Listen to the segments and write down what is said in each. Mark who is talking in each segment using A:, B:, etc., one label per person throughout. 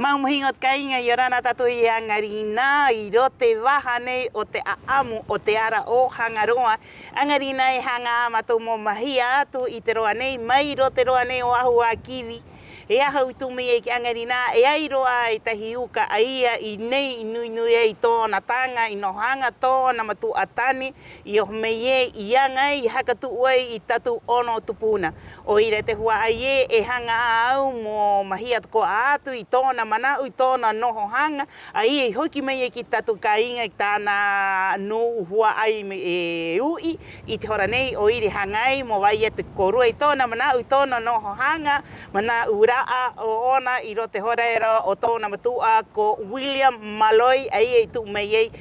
A: Maumahingot kainga yorana tatu i angarina i rote wahane o te aamu o te ara o hangaroa. Angarina e hanga amatu mo mahia atu i te roa nei mai rote roa nei o ahu a kiwi. E ahau tumi e ki angarina e airoa i tahi uka aia i nei nui nui e i tōna tanga i nohanga tōna matu atani i o mei e i anga i hakatu oi i tatu ono tupuna. O ire te hua ai e hanga au mo mahia tuko atu i tōna manau i tōna noho hanga ai e hoki mei e ki tatu ka inga i tāna no hua ai me e ui i te hora nei o ire hangai mo vai e te korua i tōna manau i tōna noho hanga mana ura o ona i rote horeira o tōna matua ko William Malloy ai e tu mei ei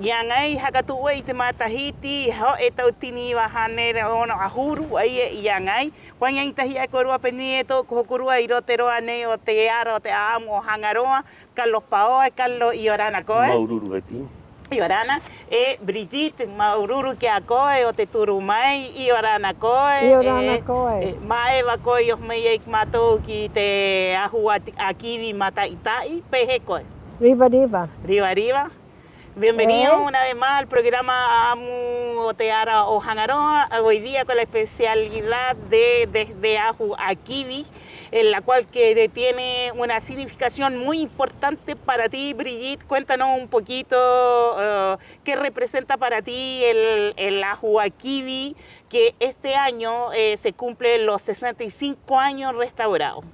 A: ia ngai hakatu i te matahiti ho e tau tini wahane ona ahuru ai e ia ngai wanga i tahi e korua peni e tō kohokurua i rote roa nei o te ara o te aamu o hangaroa kalo pao e kalo i orana koe
B: Maururu e ti.
A: I orana, e Brigitte, maururu ki a koe o te turu mai, i orana koe.
C: I orana koe.
A: Maewa koe i mei e ki mātou ki te ahu a kiwi mataitai, pehe koe.
C: Riva Riva.
A: Riva Riva. Bienvenido una vez más al programa Amu o te ara o Hangaroa, hoy día con la especialidad de desde Ahu a Kiwi, en la cual que tiene una significación muy importante para ti, Brigitte. Cuéntanos un poquito qué representa para ti el Ahu a Kiwi, que este año se cumplen los 65 años restaurados.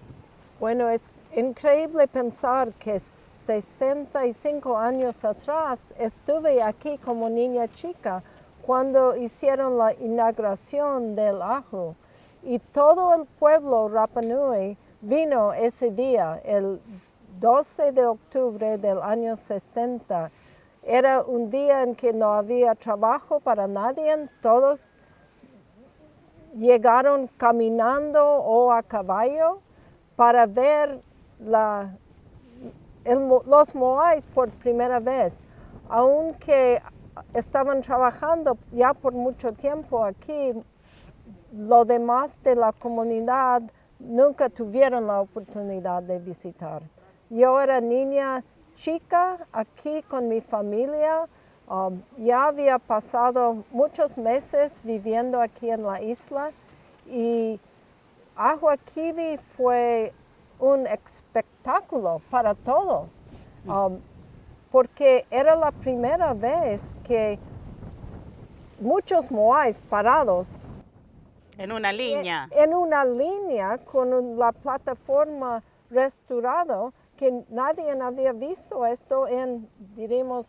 C: Bueno, es increíble pensar que 65 años atrás estuve aquí como niña chica cuando hicieron la inauguración del Ahu y todo el pueblo Rapa Nui vino ese día, el 12 de octubre del año 60. Era un día en que no había trabajo para nadie, todos llegaron caminando o a caballo para ver los moais por primera vez, aunque estaban trabajando ya por mucho tiempo aquí, lo demás de la comunidad nunca tuvieron la oportunidad de visitar. Yo era niña chica aquí con mi familia, ya había pasado muchos meses viviendo aquí en la isla y Ahu a Kiwi fue un espectáculo para todos, porque era la primera vez que muchos moais parados
A: en una línea.
C: En una línea con la plataforma restaurada, que nadie había visto esto en, diríamos,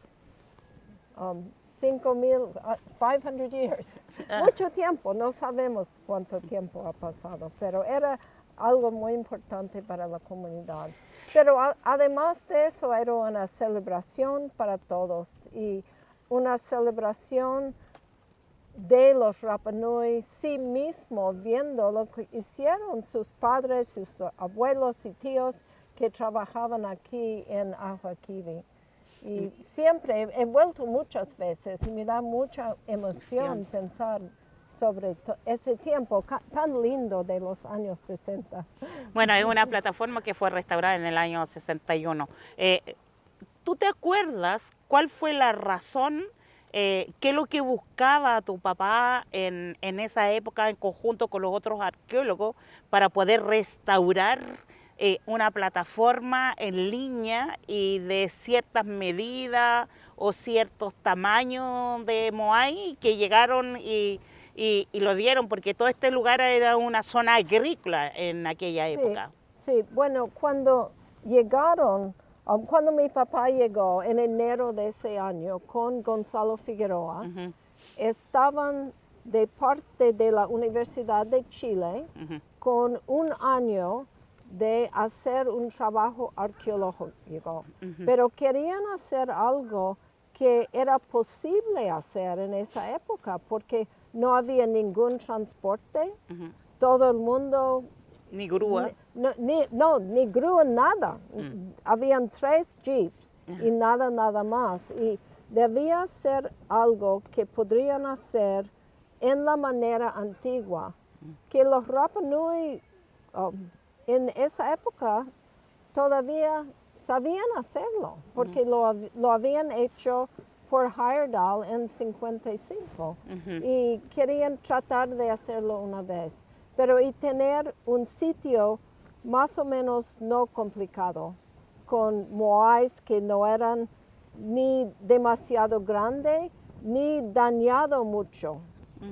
C: 500 years. Mucho tiempo, no sabemos cuánto tiempo ha pasado, pero era algo muy importante para la comunidad. Pero además de eso era una celebración para todos y una celebración de los Rapa Nui sí mismo viendo lo que hicieron sus padres, sus abuelos y tíos que trabajaban aquí en Ahu a Kiwi. Y siempre he vuelto muchas veces y me da mucha emoción pensar sobre ese tiempo tan lindo de los años 60.
A: Bueno, es una plataforma que fue restaurada en el año 61. ¿Tú te acuerdas cuál fue la razón, qué es lo que buscaba tu papá en esa época en conjunto con los otros arqueólogos para poder restaurar una plataforma en línea y de ciertas medidas o ciertos tamaños de moai que llegaron y lo dieron, porque todo este lugar era una zona agrícola en aquella época?
C: Sí, bueno, cuando llegaron, cuando mi papá llegó en enero de ese año con Gonzalo Figueroa, estaban de parte de la Universidad de Chile con un año de hacer un trabajo arqueológico, pero querían hacer algo que era posible hacer en esa época, porque no había ningún transporte, todo el mundo...
A: Ni grúa.
C: Ni grúa, nada. Habían 3 jeeps y nada más. Y debía ser algo que podrían hacer en la manera antigua, que los Rapa Nui en esa época todavía sabían hacerlo, porque lo habían hecho por Heyerdahl en 55 y querían tratar de hacerlo una vez. Pero y tener un sitio más o menos no complicado, con moais que no eran ni demasiado grande ni dañado mucho,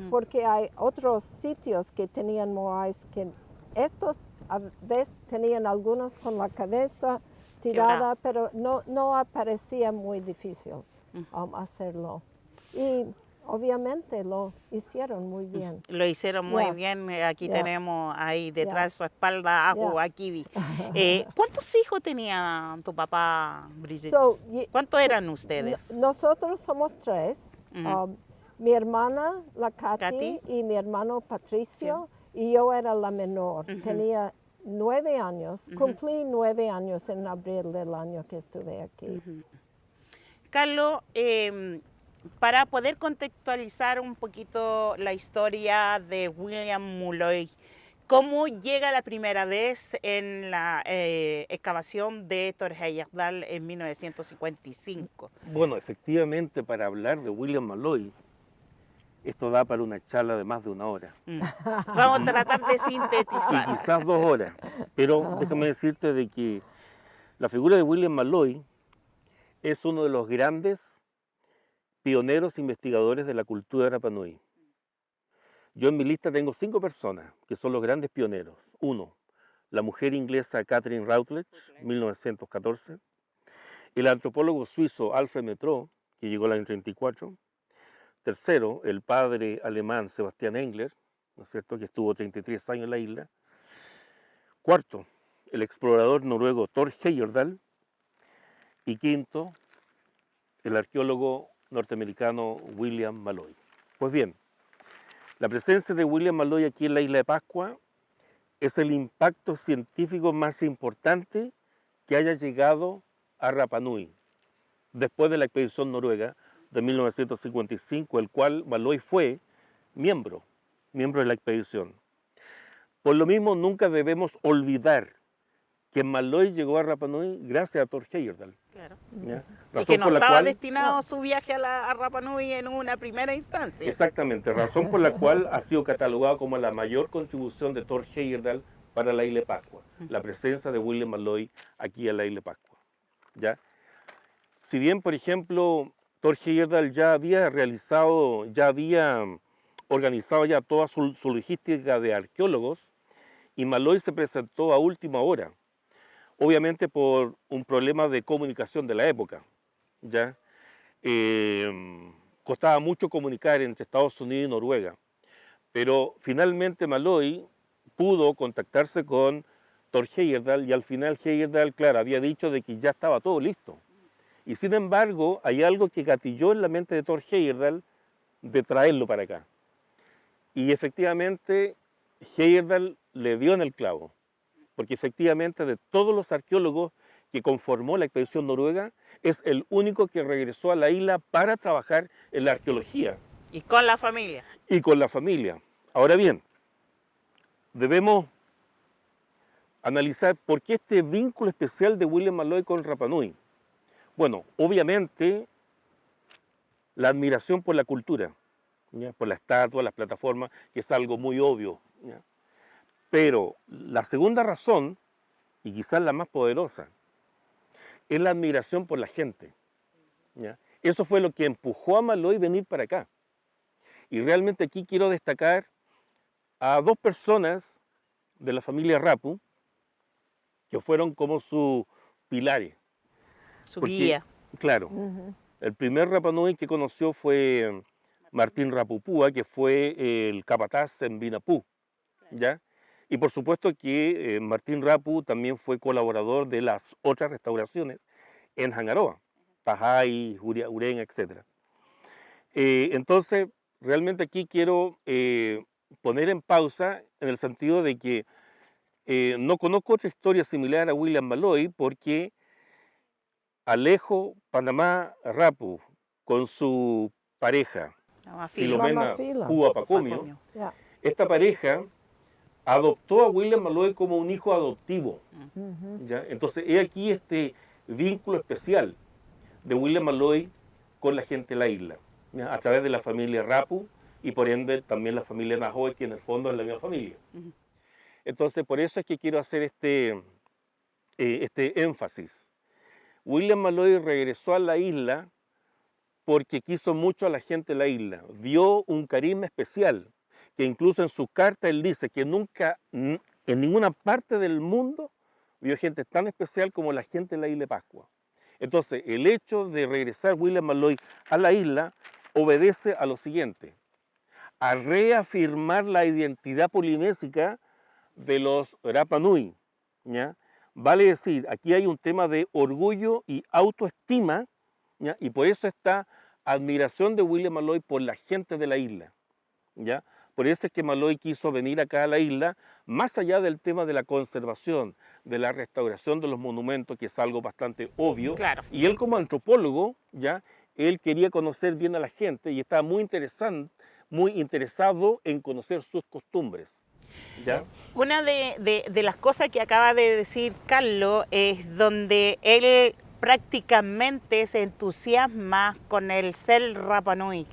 C: porque hay otros sitios que tenían moais que estos a veces tenían algunos con la cabeza tirada, pero no parecía muy difícil hacerlo. Y obviamente lo hicieron muy bien.
A: Lo hicieron muy bien. Aquí tenemos ahí detrás de su espalda a Kiwi. ¿Cuántos hijos tenía tu papá, Brigitte? ¿Cuántos eran ustedes?
C: Nosotros somos 3. Mi hermana, la Katy, y mi hermano Patricio, y yo era la menor. Tenía 9 años. Cumplí 9 años en abril del año que estuve aquí.
A: Carlos, para poder contextualizar un poquito la historia de William Mulloy, ¿cómo llega la primera vez en la excavación de Thor Heyerdahl en 1955?
B: Bueno, efectivamente, para hablar de William Mulloy, esto da para una charla de más de 1 hora.
A: Vamos a tratar de sintetizar.
B: Y quizás 2 horas, pero déjame decirte de que la figura de William Mulloy es uno de los grandes pioneros investigadores de la cultura Rapa Nui. Yo en mi lista tengo 5 personas que son los grandes pioneros. 1, la mujer inglesa Catherine Routledge, 1914. El antropólogo suizo Alfred Métraux, que llegó al año 34. Tercero, el padre alemán Sebastian Engler, ¿no es cierto?, que estuvo 33 años en la isla. Cuarto, el explorador noruego Thor Heyerdahl. Y quinto, el arqueólogo norteamericano William Mulloy. Pues bien, la presencia de William Mulloy aquí en la isla de Pascua es el impacto científico más importante que haya llegado a Rapa Nui después de la expedición noruega de 1955, el cual Mulloy fue miembro de la expedición. Por lo mismo, nunca debemos olvidar que Mulloy llegó a Rapa Nui gracias a Thor Heyerdahl.
A: Claro.
B: Y
A: que no estaba destinado su viaje a Rapa Nui en una primera instancia.
B: Exactamente, razón por la cual ha sido catalogado como la mayor contribución de Thor Heyerdahl para la isla de Pascua, la presencia de William Mulloy aquí en la isla de Pascua. ¿Ya? Si bien, por ejemplo, Thor Heyerdahl ya había organizado ya toda su logística de arqueólogos, y Mulloy se presentó a última hora, obviamente por un problema de comunicación de la época. ¿Ya? Costaba mucho comunicar entre Estados Unidos y Noruega, pero finalmente Mulloy pudo contactarse con Thor Heyerdahl y al final Heyerdahl, claro, había dicho de que ya estaba todo listo. Y sin embargo, hay algo que gatilló en la mente de Thor Heyerdahl de traerlo para acá. Y efectivamente, Heyerdahl le dio en el clavo, porque efectivamente de todos los arqueólogos que conformó la expedición noruega, es el único que regresó a la isla para trabajar en la arqueología.
A: Y con la familia.
B: Y con la familia. Ahora bien, debemos analizar por qué este vínculo especial de William Mulloy con Rapa Nui. Bueno, obviamente, la admiración por la cultura, ¿ya?, por la estatua, las plataformas, que es algo muy obvio, ¿ya? Pero la segunda razón, y quizás la más poderosa, es la admiración por la gente, ¿ya? Eso fue lo que empujó a Mulloy a venir para acá. Y realmente aquí quiero destacar a 2 personas de la familia Rapu, que fueron como sus pilares.
A: Su guía.
B: Claro, el primer Rapa Nui que conoció fue Martín Rapupúa, que fue el capataz en Vinapú, ¿ya? Y por supuesto que Martín Rapu también fue colaborador de las otras restauraciones en Hangaroa, Tajay, Urén, etc. Entonces, realmente aquí quiero poner en pausa en el sentido de que no conozco otra historia similar a William Mulloy, porque Alejo Panamá Rapu, con su pareja, Filomena Púa Pacomio, esta pareja adoptó a William Mulloy como un hijo adoptivo. ¿Ya? Entonces, he aquí este vínculo especial de William Malloy con la gente de la isla, ¿ya? A través de la familia Rapu y por ende también la familia Nahoe, que en el fondo es la misma familia.
A: Ujú.
B: Entonces, por eso es que quiero hacer este énfasis. William Malloy regresó a la isla porque quiso mucho a la gente de la isla, vio un carisma especial, que incluso en su carta él dice que nunca, en ninguna parte del mundo, vio gente tan especial como la gente de la isla de Pascua. Entonces, el hecho de regresar William Malloy a la isla obedece a lo siguiente: a reafirmar la identidad polinésica de los Rapa Nui, ¿ya? Vale decir, aquí hay un tema de orgullo y autoestima, ¿ya? Y por eso esta admiración de William Malloy por la gente de la isla, ¿ya? Por eso es que Malloy quiso venir acá a la isla, más allá del tema de la conservación, de la restauración de los monumentos, que es algo bastante obvio.
A: Claro.
B: Y él como antropólogo, ¿ya? Él quería conocer bien a la gente y estaba muy interesado en conocer sus costumbres, ¿ya?
A: Una de las cosas que acaba de decir Carlos es donde él prácticamente se entusiasma con el ser Rapa Nui,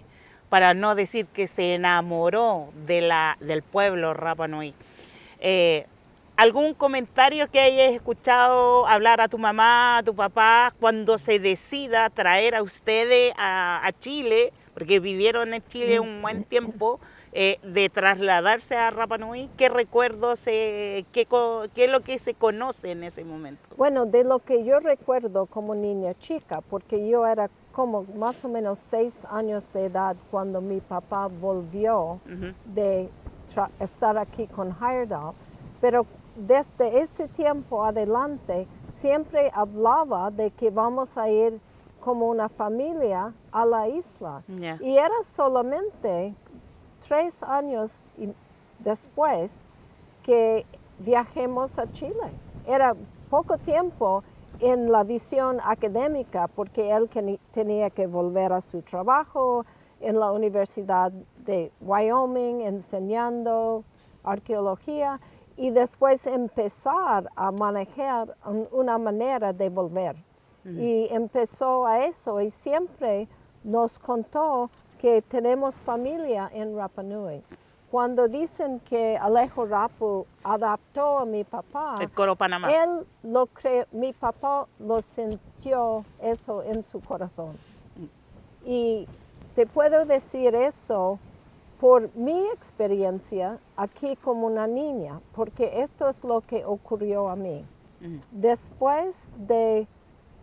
A: para no decir que se enamoró del pueblo Rapa Nui. ¿Algún comentario que hayas escuchado hablar a tu mamá, a tu papá, cuando se decida traer a ustedes a Chile, porque vivieron en Chile un buen tiempo, de trasladarse a Rapa Nui? ¿Qué recuerdos, qué es lo que se conoce en ese momento?
C: Bueno, de lo que yo recuerdo como niña chica, porque yo era como más o menos 6 años de edad cuando mi papá volvió de estar aquí con Heyerdahl, pero desde ese tiempo adelante siempre hablaba de que vamos a ir como una familia a la isla.
A: Yeah.
C: Y era solamente 3 años después que viajemos a Chile. Era poco tiempo en la visión académica porque él tenía que volver a su trabajo en la Universidad de Wyoming enseñando arqueología y después empezar a manejar una manera de volver. Y empezó a eso y siempre nos contó que tenemos familia en Rapa Nui. Cuando dicen que Alejo Rapu adaptó a mi papá,
A: El Coro Panamá.
C: él lo cree, mi papá lo sintió eso en su corazón. Y te puedo decir eso por mi experiencia aquí como una niña, porque esto es lo que ocurrió a mí. Después de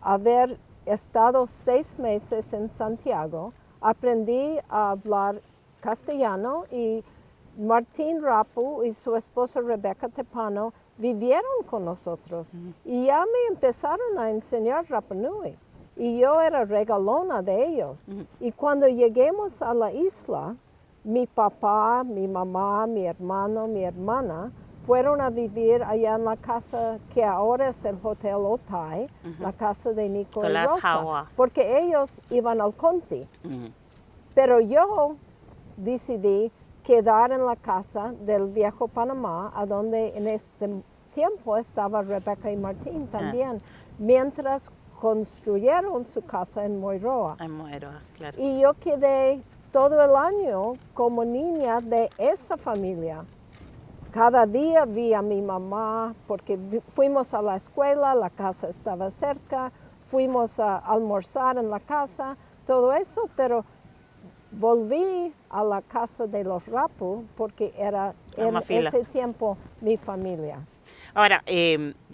C: haber estado 6 meses en Santiago, aprendí a hablar castellano y Martín Rapu y su esposa Rebeca Tepano vivieron con nosotros y ya me empezaron a enseñar Rapa Nui y yo era regalona de ellos. Y cuando lleguemos a la isla, mi papá, mi mamá, mi hermano, mi hermana fueron a vivir allá en la casa que ahora es el Hotel Otay, la casa de Nico y Rosa, porque ellos iban al Conti. Pero yo decidí quedar en la casa del viejo Panamá, a donde en este tiempo estaba Rebeca y Martín también, mientras construyeron su casa en Moiroa.
A: En Moiroa, claro.
C: Y yo quedé todo el año como niña de esa familia. Cada día vi a mi mamá porque fuimos a la escuela, la casa estaba cerca, fuimos a almorzar en la casa, todo eso, pero volví a la casa de los Rapu porque era en ese tiempo mi familia.
A: Ahora,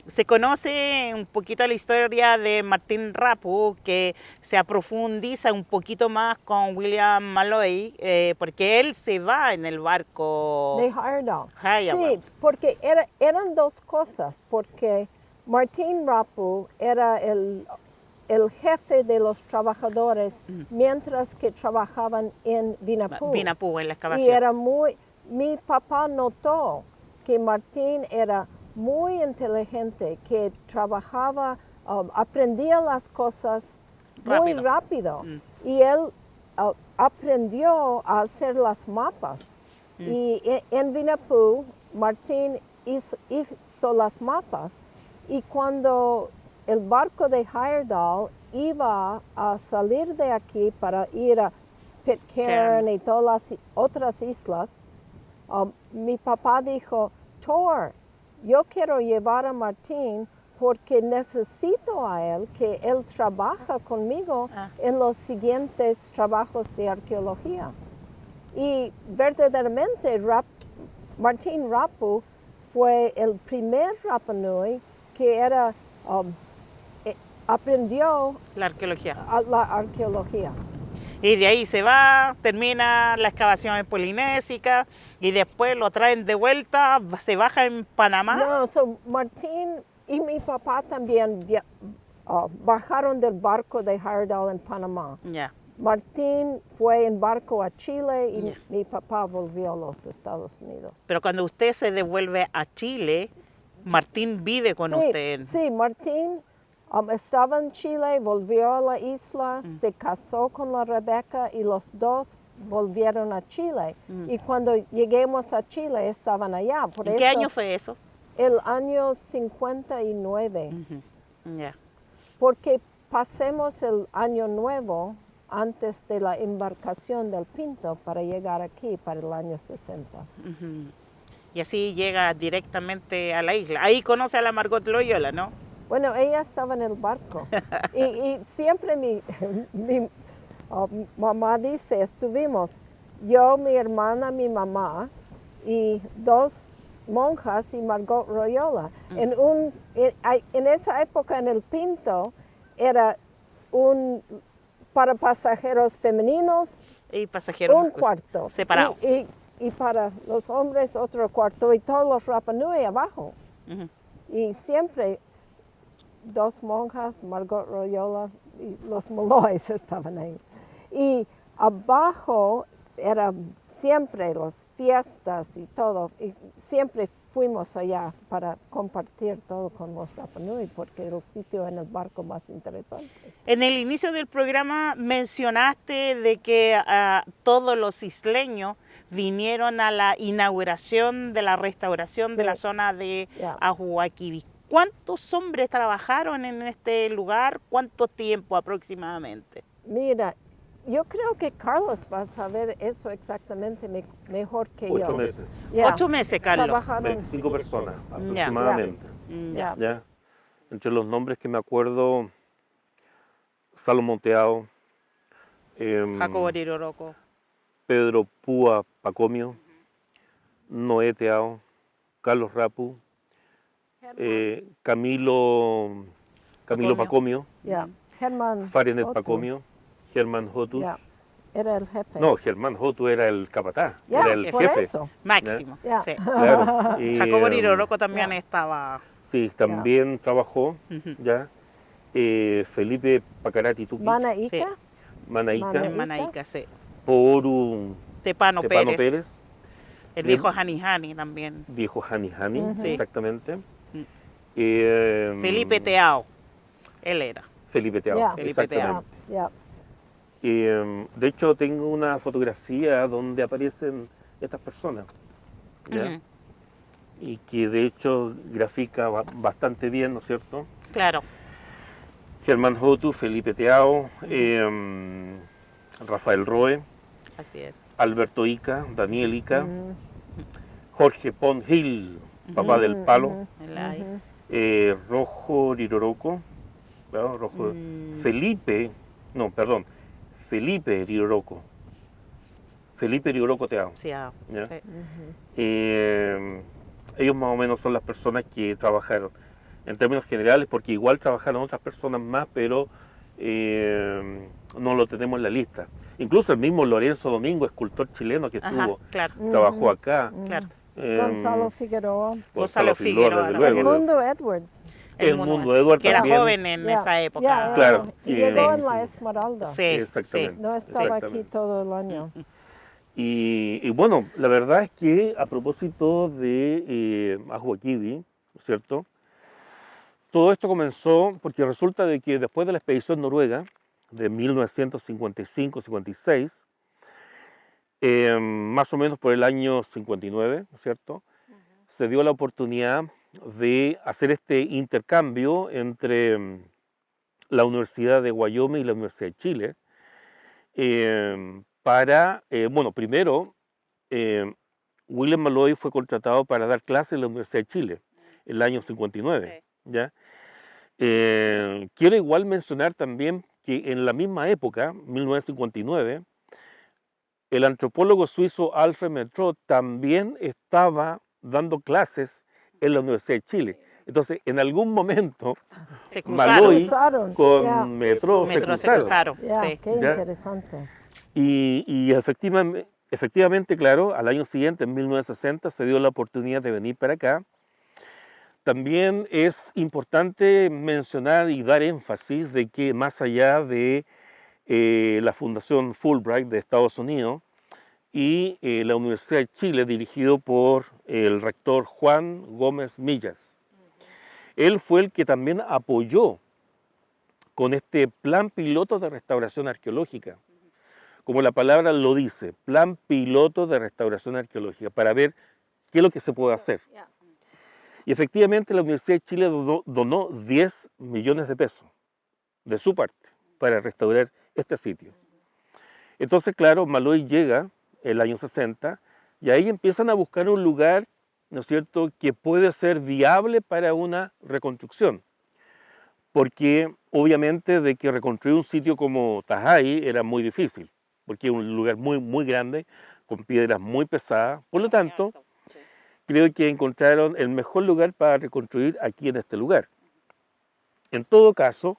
A: se conoce un poquito la historia de Martín Rapu, que se profundiza un poquito más con William Malloy, porque él se va en el barco
C: de Heyerdahl. Sí, porque eran 2 cosas, porque Martín Rapu era el jefe de los trabajadores mientras que trabajaban en Vinapú.
A: Vinapú, en la excavación.
C: Y era mi papá notó que Martín era muy inteligente, que trabajaba, aprendía las cosas muy rápido. Y él aprendió a hacer las mapas. Y en Vinapú, Martín hizo las mapas. Y cuando el barco de Heyerdahl iba a salir de aquí para ir a Pitcairn y todas las otras islas, mi papá dijo, Thor, yo quiero llevar a Martín porque necesito a él, que él trabaja conmigo en los siguientes trabajos de arqueología. Y verdaderamente Martín Rapu fue el primer Rapanui que aprendió
A: La arqueología.
C: la arqueología.
A: Y de ahí se va, termina la excavación polinésica y después lo traen de vuelta, se baja en Panamá.
C: No, Martín y mi papá también bajaron del barco de Heyerdahl en Panamá.
A: Ya.
C: Martín fue en barco a Chile y
A: Ya.
C: mi papá volvió a los Estados Unidos.
A: Pero cuando usted se devuelve a Chile, Martín vive con usted.
C: Sí, Martín estaba en Chile, volvió a la isla, se casó con la Rebeca y los dos volvieron a Chile. Y cuando lleguemos a Chile estaban allá. Por
A: ¿En qué
C: eso,
A: año fue eso?
C: El año 59.
A: Ya.
C: Porque pasemos el año nuevo antes de la embarcación del Pinto para llegar aquí para el año 60.
A: Y así llega directamente a la isla. Ahí conoce a la Margot Loyola, ¿no?
C: Bueno, ella estaba en el barco y siempre mi mamá dice, estuvimos yo, mi hermana, mi mamá y dos monjas y Margot Loyola. En esa época en el Pinto era para pasajeros femeninos
A: Y pasajeros
C: un cuarto
A: separado.
C: y para los hombres otro cuarto y todos los Rapanui abajo. Y siempre dos monjas, Margot Loyola y los Molloys estaban ahí. Y abajo era siempre las fiestas y todo. Y siempre fuimos allá para compartir todo con los Rapanui porque era el sitio en el barco más interesante.
A: En el inicio del programa mencionaste de que todos los isleños vinieron a la inauguración de la restauración de la zona de Ahuaquibi. ¿Cuántos hombres trabajaron en este lugar? ¿Cuánto tiempo aproximadamente?
C: Mira, yo creo que Carlos va a saber eso exactamente mejor que yo.
B: 8 meses.
A: 8 meses, Carlos.
C: Trabajaron
B: 25 personas aproximadamente. Ya. Entre los nombres que me acuerdo, Salomón Teao,
A: Jacobo Riroroco.
B: Pedro Púa Pacomio, Noé Teao, Carlos Rapu, Camilo Pacomio,
C: Germán
B: Farinet
C: Hotu.
B: Pacomio, Germán Hotu.
C: Era el jefe.
B: No, Germán Hotu era el capataz, era el
C: por
B: jefe.
C: eso.
A: Máximo.
C: Ya.
A: Sí.
B: Claro. Y,
A: Jacobo Riroroco también estaba.
B: Sí, también trabajó, ya. Felipe Pacarati Tuqui,
C: Manaíca.
A: Sí.
B: Manaíca,
A: En Manaíca, sí.
B: Poru
A: Tepano Pérez.
B: Pérez,
A: El viejo Jani Jani también.
B: viejo Jani Jani,
A: Sí.
B: exactamente.
A: Felipe Teao. Él era.
B: Felipe Teao,
C: Ya.
A: Felipe Teao.
B: exactamente. De hecho, tengo una fotografía donde aparecen estas personas, ¿ya? Y que de hecho grafica bastante bien, ¿no es cierto?
A: Claro.
B: Germán Hotu, Felipe Teao, Rafael Roe,
A: Así es.
B: Alberto Ica, Daniel Ica, Jorge Pon Gil, papá del palo,
A: Él ahí.
B: Rojo Riroroco, ¿no? Felipe Riroroco. Felipe Riroroco Teao.
A: Sí,
B: ¿ya?
A: sí.
B: Ellos más o menos son las personas que trabajaron en términos generales, porque igual trabajaron otras personas más, pero no lo tenemos en la lista. Incluso el mismo Lorenzo Domingo, escultor chileno que estuvo,
A: Claro.
B: trabajó acá.
A: Claro.
C: Gonzalo Figueroa.
A: Gonzalo Figueroa,
B: desde luego.
C: Edmundo Edwards.
B: El Mundo Edward
A: que era
B: también.
A: joven en esa época.
B: Claro.
C: Y llegó
B: Sí.
C: en la Esmeralda.
A: Sí,
B: Exactamente.
C: No estaba aquí
B: Exactamente.
C: todo el año.
B: Y bueno, la verdad es que a propósito de Ahuaquibi, ¿no es cierto? Todo esto comenzó porque resulta de que después de la expedición noruega de 1955-56, más o menos por el año 59, ¿no es cierto? Se dio la oportunidad de hacer este intercambio entre la Universidad de Wyoming y la Universidad de Chile bueno, primero, William Malloy fue contratado para dar clases en la Universidad de Chile en el año 59, ¿ya? Quiero igual mencionar también que en la misma época, 1959, el antropólogo suizo Alfred Metrot también estaba dando clases en la Universidad de Chile. Entonces, en algún momento,
A: Se
B: Malloy
C: cruzaron.
B: con
C: Yeah.
B: Metrot se
A: Metros se
B: cruzaron.
A: cruzaron.
C: Ya,
A: Sí.
C: qué
B: Ya.
C: interesante.
B: Y efectivamente, claro, al año siguiente, en 1960, se dio la oportunidad de venir para acá. También es importante mencionar y dar énfasis de que más allá de la Fundación Fulbright de Estados Unidos y la Universidad de Chile, dirigido por el rector Juan Gómez Millas, él fue el que también apoyó con este plan piloto de restauración arqueológica, como la palabra lo dice, plan piloto de restauración arqueológica, para ver qué es lo que se puede hacer. Y efectivamente la Universidad de Chile donó 10 millones de pesos de su parte para restaurar este sitio. Entonces, claro, Malloy llega el año 60 y ahí empiezan a buscar un lugar, ¿no es cierto?, que puede ser viable para una reconstrucción. Porque obviamente de que reconstruir un sitio como Tajay era muy difícil, porque es un lugar muy, muy grande, con piedras muy pesadas. Por lo tanto, creo que encontraron el mejor lugar para reconstruir aquí en este lugar. En todo caso,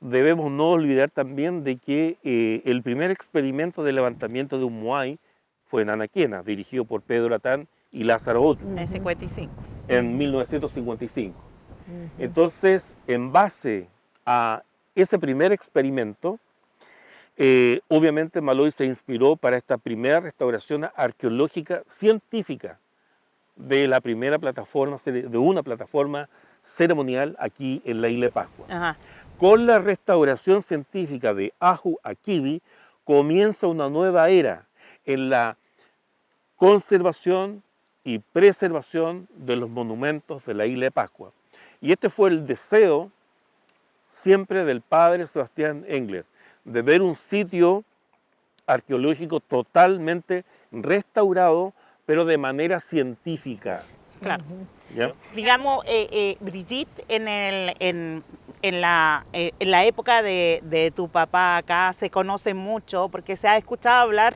B: debemos no olvidar también de que el primer experimento de levantamiento de un Moai fue en Anaquena, dirigido por Pedro Latán y Lázaro Otto,
A: En 55.
B: en 1955. Entonces, en base a ese primer experimento, obviamente Malloy se inspiró para esta primera restauración arqueológica científica de la primera plataforma, de una plataforma ceremonial aquí en la isla de Pascua.
A: Ajá.
B: Con la restauración científica de Ahu Akibi comienza una nueva era en la conservación y preservación de los monumentos de la isla de Pascua. Y este fue el deseo siempre del padre Sebastián Engler, de ver un sitio arqueológico totalmente restaurado, pero de manera científica.
A: Claro.
B: ¿Ya?
A: Digamos, Brigitte, en la época de tu papá acá se conoce mucho porque se ha escuchado hablar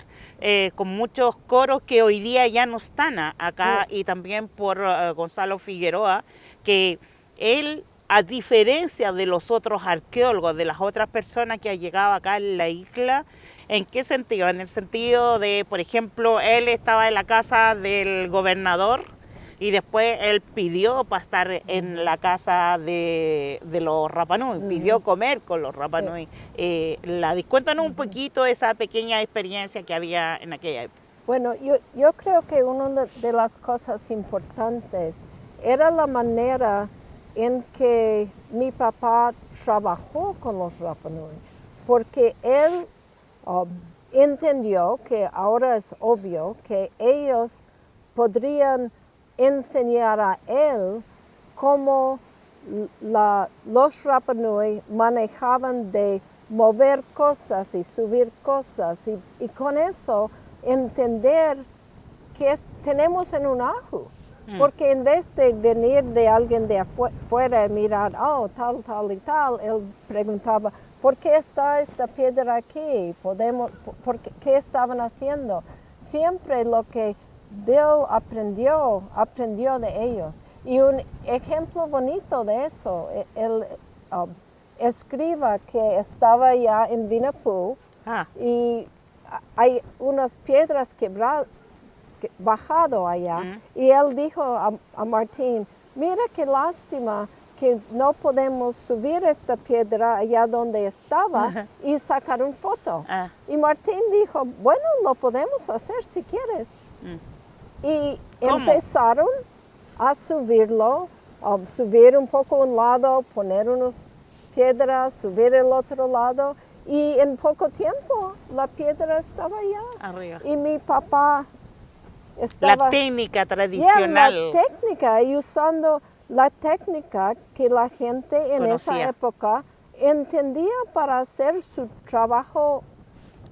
A: con muchos coros que hoy día ya no están acá y también por Gonzalo Figueroa, que él, a diferencia de los otros arqueólogos, de las otras personas que han llegado acá en la isla, ¿en qué sentido? En el sentido de, por ejemplo, él estaba en la casa del gobernador y después él pidió para estar en la casa de los Rapa Nui, pidió comer con los Rapa Nui. Cuéntanos un poquito esa pequeña experiencia que había en aquella época.
C: Bueno, yo creo que una de las cosas importantes era la manera en que mi papá trabajó con los Rapa Nui, porque él entendió que ahora es obvio que ellos podrían enseñar a él cómo los Rapa Nui manejaban de mover cosas y subir cosas y con eso entender que tenemos en un ajo. Porque en vez de venir de alguien de afuera y mirar, oh, tal, tal y tal, él preguntaba, ¿por qué está esta piedra aquí? ¿Qué estaban haciendo? Siempre lo que Bill aprendió de ellos. Y un ejemplo bonito de eso, el escriba que estaba allá en Vinapú y hay unas piedras quebradas, bajado allá, y él dijo a Martín, mira qué lástima que no podemos subir esta piedra allá donde estaba y sacar una foto. Y Martín dijo, bueno, lo podemos hacer si quieres. Y empezaron a subirlo, subir un poco un lado, poner unas piedras, subir el otro lado, y en poco tiempo la piedra estaba allá.
A: Arriba.
C: Y mi papá estaba...
A: La técnica tradicional.
C: La técnica, y usando la técnica que la gente en esa
A: Conocía.
C: época entendía para hacer su trabajo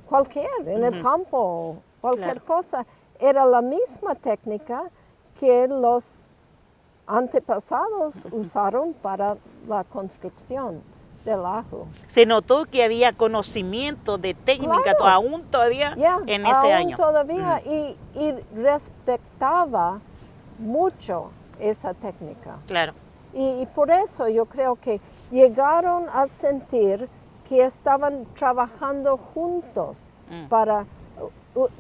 C: cualquier, en el campo, cualquier
A: Claro.
C: cosa. Era la misma técnica que los antepasados usaron para la construcción del ajo.
A: Se notó que había conocimiento de técnica
C: Claro.
A: aún todavía
C: Ya,
A: en ese
C: aún
A: año.
C: todavía, y respetaba mucho esa técnica.
A: Claro.
C: Y por eso yo creo que llegaron a sentir que estaban trabajando juntos para...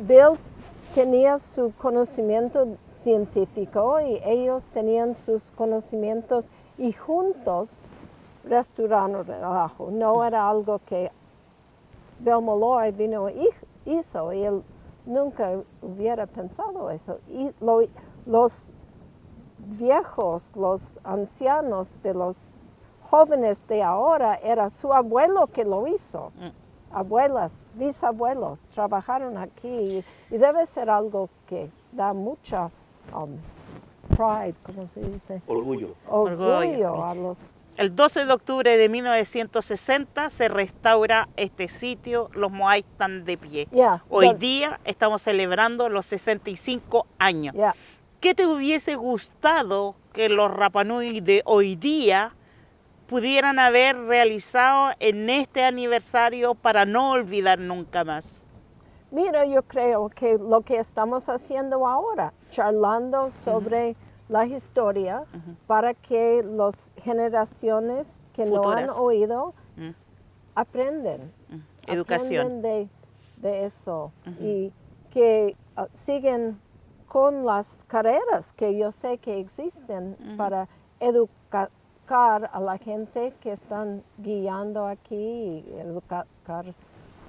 C: Bill tenía su conocimiento científico y ellos tenían sus conocimientos y juntos restauraron el ajo. No era algo que Bill Malloy vino y hizo y él nunca hubiera pensado eso. Y los viejos, los ancianos de los jóvenes de ahora, era su abuelo que lo hizo. Abuelas, bisabuelos trabajaron aquí y debe ser algo que da mucha pride, ¿cómo se dice?
B: Orgullo.
C: Orgullo a los...
A: El 12 de octubre de 1960 se restaura este sitio, los Moai están de pie.
C: Yeah,
A: Hoy
C: but-
A: día estamos celebrando los 65 años.
C: Yeah.
A: ¿Qué te hubiese gustado que los Rapanui de hoy día pudieran haber realizado en este aniversario para no olvidar nunca más?
C: Mira, yo creo que lo que estamos haciendo ahora, charlando sobre la historia para que las generaciones que no han
A: Futuras.
C: oído
A: Mm,
C: aprenden.
A: Educación.
C: Aprenden de eso y que siguen con las carreras que yo sé que existen para educar a la gente que están guiando aquí y educar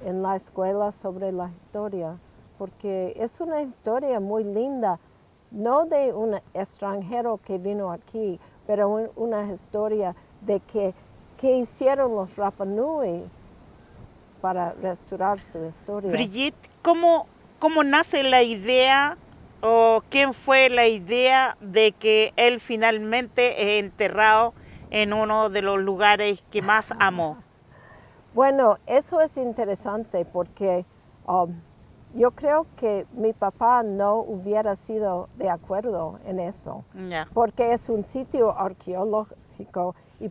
C: en la escuela sobre la historia, porque es una historia muy linda, no de un extranjero que vino aquí, pero una historia de que hicieron los Rapanui para restaurar su historia.
A: Brigitte, ¿cómo nace la idea o quién fue la idea de que él finalmente es enterrado en uno de los lugares que más amó?
C: Bueno, eso es interesante porque yo creo que mi papá no hubiera sido de acuerdo en eso,
A: Ya.
C: porque es un sitio arqueológico y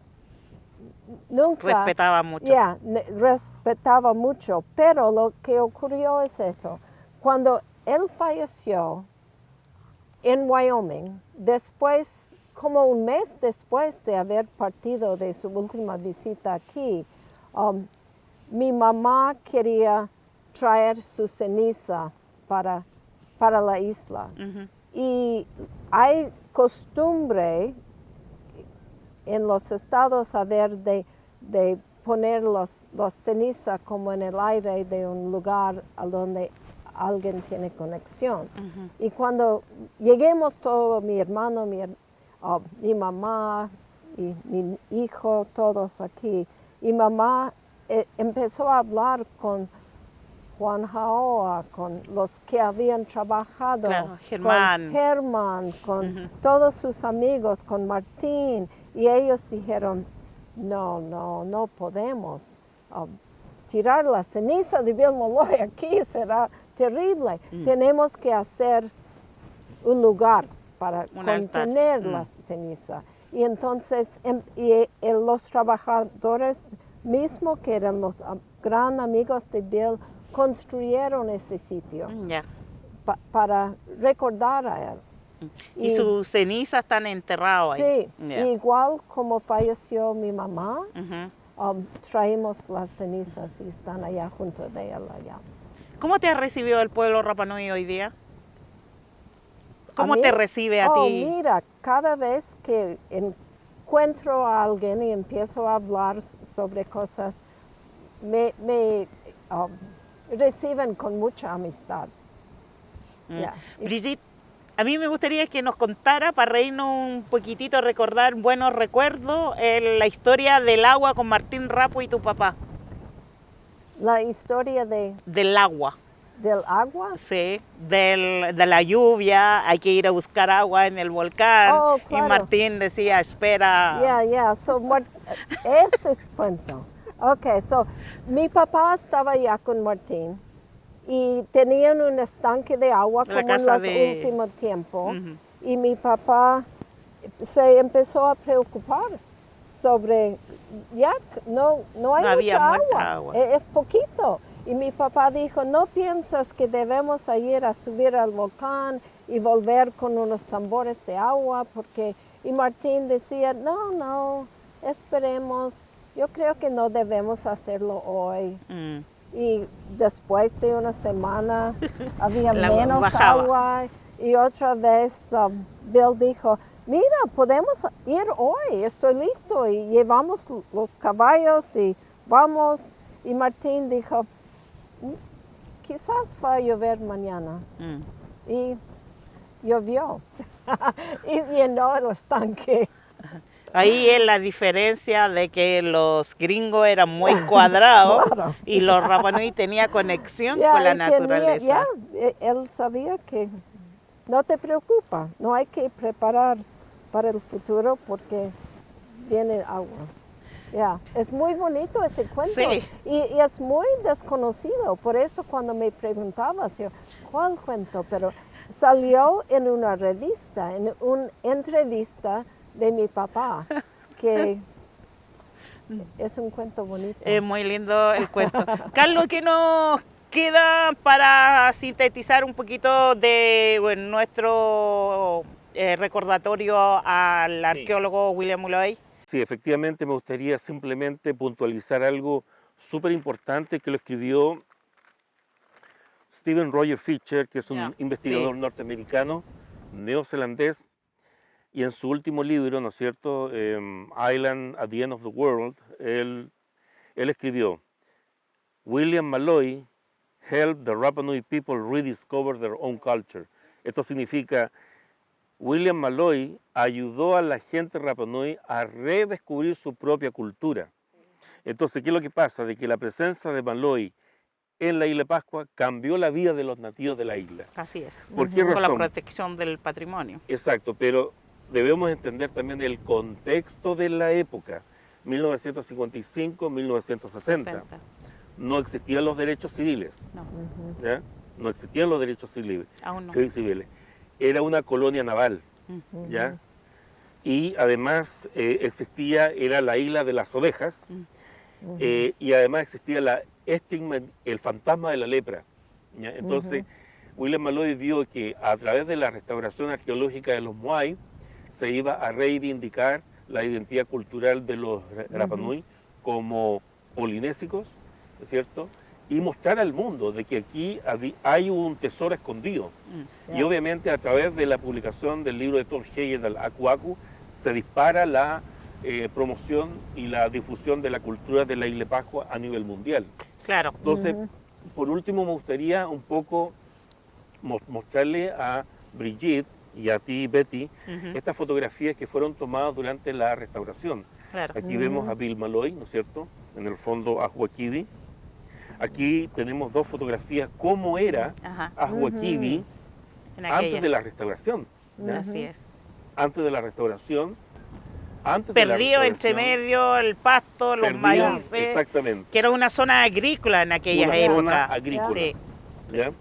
C: nunca...
A: Respetaba mucho.
C: Ya, respetaba mucho, pero lo que ocurrió es eso. Cuando él falleció en Wyoming, después, como un mes después de haber partido de su última visita aquí, mi mamá quería traer su ceniza para la isla.
A: Ujú.
C: Y hay costumbre en los estados de poner las cenizas como en el aire de un lugar a donde alguien tiene conexión. Y cuando lleguemos todos, mi hermano, mi mamá y mi hijo, todos aquí, y mamá empezó a hablar con Juan Jaoa, con los que habían trabajado,
A: Claro, Germán.
C: con Germán, con todos sus amigos, con Martín, y ellos dijeron, no podemos tirar la ceniza de Bill Malloy aquí, será terrible. Tenemos que hacer un lugar para
A: Un altar.
C: contener la ceniza. Y entonces los trabajadores mismos, que eran los gran amigos de Bill, construyeron ese sitio
A: Ya.
C: para recordar a él.
A: Y sus cenizas están enterradas ahí.
C: Sí,
A: Ya.
C: igual como falleció mi mamá,
A: Ujú.
C: traímos las cenizas y están allá junto de él allá.
A: ¿Cómo te ha recibido el pueblo Rapanui hoy día? ¿Cómo
C: mí?
A: te recibe a ti?
C: Mira, cada vez que encuentro a alguien y empiezo a hablar sobre cosas, me reciben con mucha amistad. Ya. Y-
A: Brigitte, a mí me gustaría que nos contara, para reírnos un poquitito, recordar buenos recuerdos, la historia del agua con Martín Rapo y tu papá.
C: La historia
A: Del agua.
C: ¿Del agua?
A: Sí, de la lluvia, hay que ir a buscar agua en el volcán.
C: Oh,
A: Y
C: claro.
A: Martín decía, espera.
C: Yeah. So, ese es el cuento. Okay, so, mi papá estaba allá con Martín y tenían un estanque de agua
A: La
C: como en
A: casa
C: los
A: de-
C: últimos tiempos.
A: Ujú.
C: Y mi papá se empezó a preocupar sobre, ya no hay
A: No había
C: mucha
A: mucha agua.
C: es poquito. Y mi papá dijo, ¿no piensas que debemos ir a subir al volcán y volver con unos tambores de agua? Y Martín decía, no, esperemos, yo creo que no debemos hacerlo hoy.
A: Mm.
C: Y después de una semana había
A: La
C: menos
A: bajaba.
C: agua y otra vez Bill dijo, mira, podemos ir hoy, estoy listo y llevamos los caballos y vamos. Y Martín dijo, quizás va a llover mañana.
A: Mm.
C: Y llovió y llenó el estanque.
A: Ahí es la diferencia de que los gringos eran muy cuadrados
C: Claro.
A: y los Rapa Nui tenía conexión
C: Ya,
A: con la
C: y
A: naturaleza.
C: él sabía que no te preocupa, no hay que preparar para el futuro porque viene agua. Ya, es muy bonito ese cuento
A: Sí.
C: y es muy desconocido, por eso cuando me preguntabas yo, ¿cuál cuento? Pero salió en una revista, en una entrevista de mi papá, que es un cuento bonito.
A: Es muy lindo el cuento. Carlos, ¿qué nos queda para sintetizar un poquito de nuestro recordatorio al arqueólogo William Mulloy?
B: Sí, efectivamente me gustaría simplemente puntualizar algo súper importante que lo escribió Stephen Roger Fisher, que es un
A: Ya,
B: investigador
A: sí.
B: norteamericano, neozelandés, y en su último libro, ¿no es cierto?, Island at the End of the World, él escribió, William Malloy helped the Rapa Nui people rediscover their own culture. Esto significa, William Malloy ayudó a la gente Rapa Nui a redescubrir su propia cultura. Entonces, ¿qué es lo que pasa? De que la presencia de Malloy en la isla de Pascua cambió la vida de los nativos de la isla.
A: Así es.
B: ¿Por qué
A: Con la
B: razón?
A: protección del patrimonio.
B: Exacto, pero debemos entender también el contexto de la época, 1955-1960.
A: 60.
B: No existían los derechos civiles,
A: No,
B: ¿ya? No existían los derechos civiles.
A: aún no.
B: Civiles. Era una colonia naval,
A: Mm.
B: ¿ya? Y además era la isla de las ovejas, y además existía el fantasma de la lepra, ¿ya? Entonces, William Malloy vio que a través de la restauración arqueológica de los Moai se iba a reivindicar la identidad cultural de los Rapa Nui como polinésicos, ¿no es cierto? Y mostrar al mundo de que aquí hay un tesoro escondido.
A: Mm.
B: Y obviamente a través de la publicación del libro de Thor Heyerdahl, del Aku Aku, se dispara la promoción y la difusión de la cultura de la isla de Pascua a nivel mundial.
A: Claro.
B: Entonces, por último, me gustaría un poco mostrarle a Brigitte y a ti, Betty,
A: Ujú.
B: estas fotografías que fueron tomadas durante la restauración.
A: Claro.
B: Aquí vemos a Bill Malloy, ¿no es cierto? En el fondo Ahuaquibi. Aquí tenemos dos fotografías, cómo era
A: Ajá.
B: Ahuaquibi
A: En
B: antes
A: aquella.
B: de la restauración. ¿ya?
A: Así es.
B: Antes de la restauración. Antes de la
A: Perdido entre
B: restauración,
A: medio el pasto, los
B: perdido,
A: maíces,
B: Exactamente.
A: que era una zona agrícola en aquella
B: Una
A: época.
B: zona agrícola.
A: Sí.
B: ¿ya?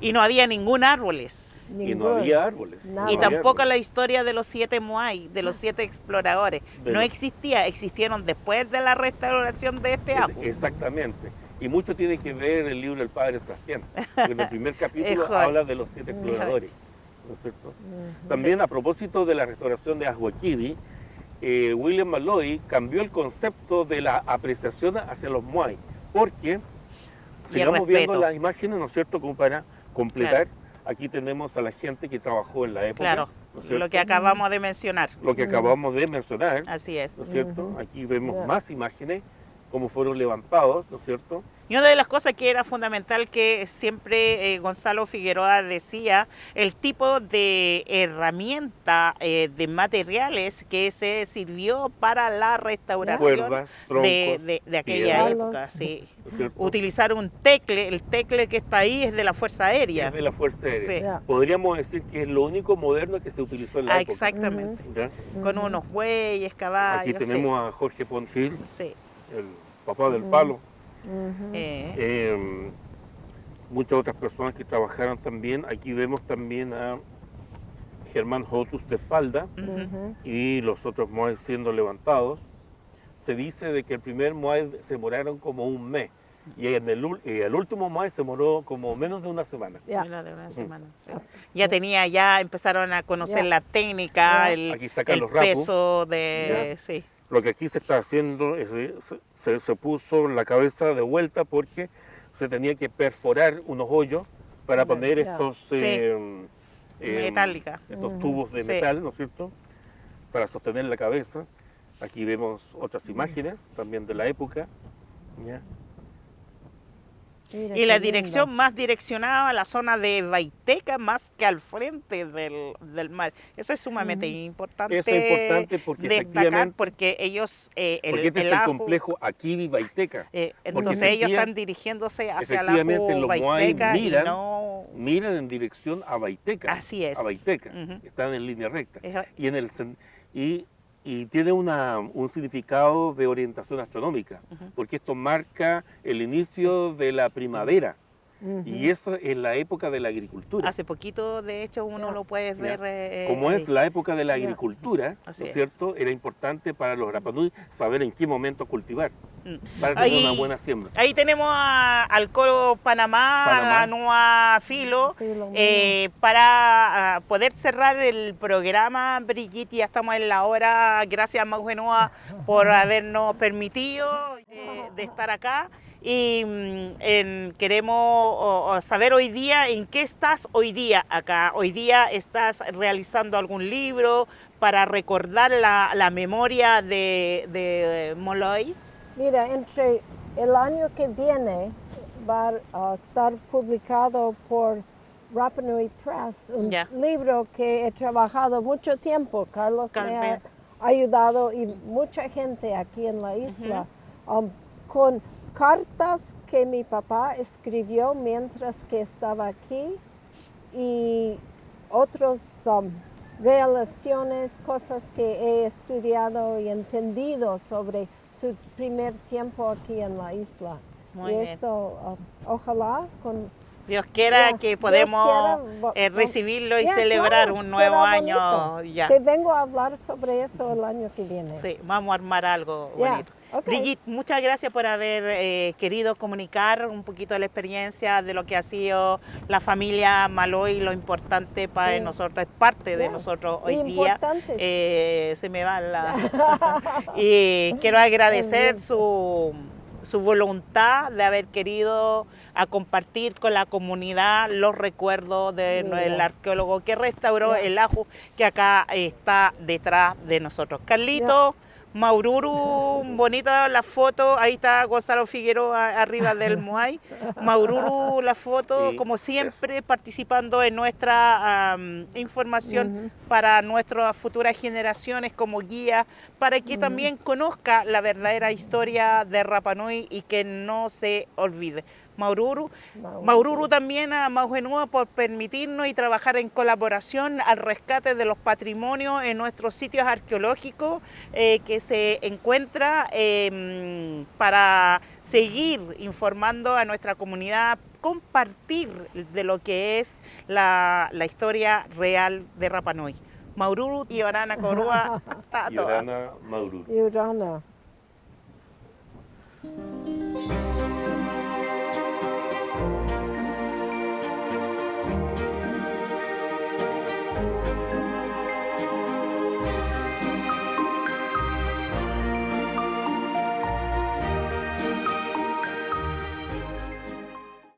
A: Y no había ningún árboles.
B: Y no
C: Ningún.
B: había árboles.
C: Nada.
B: no
A: Y
B: había
A: tampoco
B: árboles.
A: la historia de los 7 Moai, de los 7 exploradores.
B: De
A: No
B: los-
A: existía, existieron después de la restauración de este agua.
B: Exactamente. Y mucho tiene que ver en el libro del padre Sebastián. Porque en el primer capítulo
A: joder.
B: habla de los 7 exploradores. ¿No es cierto? También a propósito de la restauración de Ahuaquibi, William Malloy cambió el concepto de la apreciación hacia los Moai, porque sigamos viendo
A: respeto.
B: las imágenes, ¿no es cierto?, como para completar. Aquí tenemos a la gente que trabajó en la época,
A: Claro,
B: ¿no es cierto?
A: lo que acabamos de mencionar.
B: Lo que acabamos de mencionar,
A: Así es.
B: ¿no es cierto? Aquí vemos
C: Ya.
B: más imágenes, cómo fueron levantados, ¿no es cierto?
A: Y una de las cosas que era fundamental que siempre Gonzalo Figueroa decía, el tipo de herramienta de materiales que se sirvió para la restauración
B: Cuerdas, troncos,
A: de aquella
B: piedras,
A: época. Sí.
B: ¿no es cierto?
A: Utilizar un tecle, el tecle que está ahí es de la Fuerza Aérea.
B: Es de la Fuerza Aérea.
A: Sí.
C: Ya.
B: Podríamos decir que es lo único moderno que se utilizó en la época.
A: Exactamente.
B: ¿Ya?
A: Con unos bueyes, caballos.
B: Aquí tenemos a Jorge Ponchil,
A: Sí.
B: el papá del palo.
C: Ujú.
B: Muchas otras personas que trabajaron también. Aquí vemos también a Germán Jotus de espalda
A: Ujú.
C: Ujú.
B: y los otros moais siendo levantados. Se dice de que el primer moai se demoraron como un mes y el último moai se demoró como menos de una semana.
C: Ya.
A: Menos de una semana, sí.
C: Ah.
A: Ya empezaron a conocer
C: Ya.
A: la técnica,
C: Ya.
A: el,
B: Aquí está
A: el
B: Carlos Rapu.
A: peso de... Sí.
B: Lo que aquí se está haciendo es se puso la cabeza de vuelta porque se tenía que perforar unos hoyos para
C: Ya,
B: poner
C: ya.
B: estos
A: Metálica.
B: estos
C: Ujú.
B: tubos de
A: Sí.
B: metal, ¿no es cierto? Para sostener la cabeza. Aquí vemos otras imágenes también de la época. ¿Ya?
C: Mira
A: Y
C: qué
A: la
C: lindo.
A: dirección más direccionada a la zona de Baiteca más que al frente del mar. Eso es sumamente importante.
B: Eso es importante porque
A: destacar
B: efectivamente,
A: porque ellos,
B: porque este es el
A: ajo,
B: complejo Akivi Baiteca.
A: entonces
B: Porque
A: ellos están dirigiéndose hacia el
B: efectivamente
A: ajo
B: los Moai
A: Baiteca y
B: miran
A: no...
B: Miran en dirección a Baiteca.
A: Así es.
B: A Baiteca.
A: Ujú.
B: Están en línea recta.
A: Es-
B: Y, y tiene un significado de orientación astronómica,
A: Ujú.
B: porque esto marca el inicio de la primavera.
C: Ujú.
B: Y eso es la época de la agricultura.
A: Hace poquito, de hecho, uno
C: Ya.
A: lo puede
B: Ya.
A: ver.
B: Como es
A: ahí.
B: la época de la
C: Ya.
B: agricultura,
A: Así
B: ¿no es
A: es.
B: cierto? Era importante para los Rapanui saber en qué momento cultivar,
A: Mm.
B: para tener
A: Ahí-
B: una buena siembra.
A: Ahí tenemos al Coro Panamá,
B: Panamá.
A: a Noa Filo.
C: Sí, lo mismo.
A: Para poder cerrar el programa, Brigitte, ya estamos en la hora. Gracias, Maugenoa, por habernos permitido de estar acá. Y queremos saber hoy día en qué estás hoy día acá. Hoy día estás realizando algún libro para recordar la memoria de Molloy.
C: Mira, entre el año que viene va a estar publicado por Rapa Nui Press un
A: Ya.
C: libro que he trabajado mucho tiempo. Carlos me ha ayudado y mucha gente aquí en la isla con cartas que mi papá escribió mientras que estaba aquí y otras relaciones, cosas que he estudiado y entendido sobre su primer tiempo aquí en la isla.
A: Muy
C: y
A: bien.
C: eso, ojalá con
A: Dios quiera
C: Ya,
A: que
C: Dios
A: podemos
C: quiera,
A: recibirlo y
C: Ya,
A: celebrar
C: claro,
A: un nuevo
C: será
A: año.
C: bonito.
A: Ya.
C: Te vengo a hablar sobre eso el año que viene.
A: Sí, vamos a armar algo
C: Ya,
A: bonito.
C: ok.
A: Brigitte, muchas gracias por haber querido comunicar un poquito de la experiencia de lo que ha sido la familia Molloy, lo importante para
C: Sí.
A: nosotros, es parte de
C: Ya.
A: nosotros hoy día.
C: Importante.
A: Se me va y quiero agradecer
C: Bien.
A: su voluntad de haber querido a compartir con la comunidad los recuerdos del
C: Ya.
A: arqueólogo que restauró
C: Ya.
A: el ajo que acá está detrás de nosotros. Carlito, Maururu, bonita la foto, ahí está Gonzalo Figueroa arriba del Moai. Maururu, la foto,
B: Sí,
A: como siempre, participando en nuestra información
C: Ujú.
A: para nuestras futuras generaciones como guía, para que también conozca la verdadera historia de Rapa Nui y que no se olvide. Maururu también a Maugenua por permitirnos y trabajar en colaboración al rescate de los patrimonios en nuestros sitios arqueológicos que se encuentra para seguir informando a nuestra comunidad, compartir de lo que es la historia real de Rapa Nui. Maururu y Orana Corua.
B: Yorana Maururu.
C: Yurana.